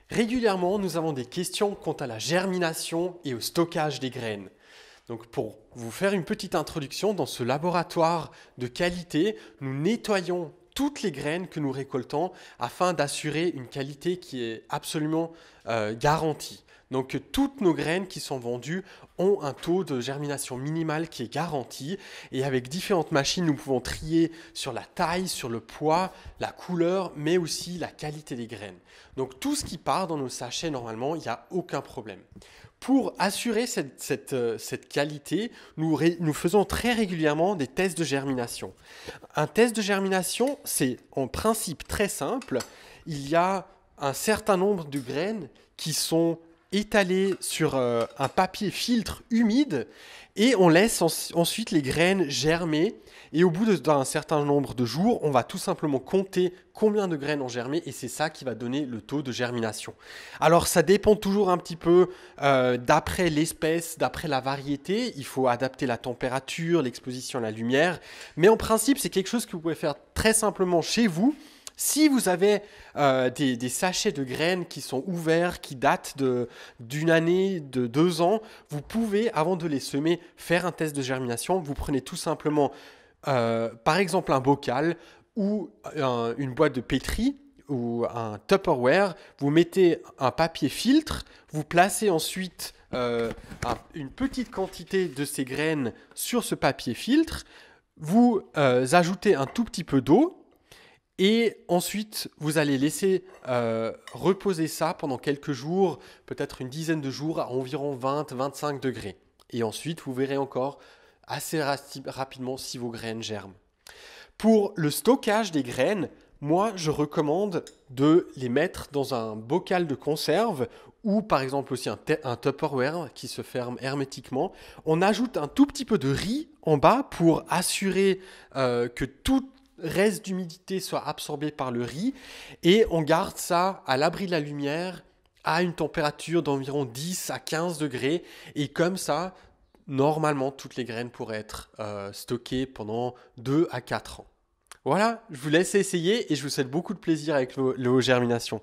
Régulièrement, nous avons des questions quant à la germination et au stockage des graines. Donc pour vous faire une petite introduction, dans ce laboratoire de qualité, nous nettoyons toutes les graines que nous récoltons afin d'assurer une qualité qui est absolument garantie. Donc toutes nos graines qui sont vendues ont un taux de germination minimal qui est garanti et avec différentes machines, nous pouvons trier sur la taille, sur le poids, la couleur, mais aussi la qualité des graines. Donc tout ce qui part dans nos sachets, normalement, il n'y a aucun problème. Pour assurer cette qualité, nous faisons très régulièrement des tests de germination. Un test de germination, c'est en principe très simple. Il y a un certain nombre de graines qui sont étalées sur un papier filtre humide et on laisse ensuite les graines germer. Et au bout d'un certain nombre de jours, on va tout simplement compter combien de graines ont germé et c'est ça qui va donner le taux de germination. Alors ça dépend toujours un petit peu d'après l'espèce, d'après la variété. Il faut adapter la température, l'exposition à la lumière. Mais en principe, c'est quelque chose que vous pouvez faire très simplement chez vous. Si vous avez des sachets de graines qui sont ouverts, qui datent d'une année, de 2 ans, vous pouvez, avant de les semer, faire un test de germination. Vous prenez tout simplement, par exemple, un bocal ou une boîte de pétri ou un Tupperware. Vous mettez un papier filtre, vous placez ensuite une petite quantité de ces graines sur ce papier filtre, vous ajoutez un tout petit peu d'eau. Et ensuite, vous allez laisser reposer ça pendant quelques jours, peut-être une dizaine de jours à environ 20-25 degrés. Et ensuite, vous verrez encore assez rapidement si vos graines germent. Pour le stockage des graines, moi, je recommande de les mettre dans un bocal de conserve ou par exemple aussi un Tupperware qui se ferme hermétiquement. On ajoute un tout petit peu de riz en bas pour assurer que tout reste d'humidité soit absorbé par le riz et on garde ça à l'abri de la lumière à une température d'environ 10 à 15 degrés et comme ça, normalement, toutes les graines pourraient être stockées pendant 2 à 4 ans. Voilà, je vous laisse essayer et je vous souhaite beaucoup de plaisir avec vos germinations.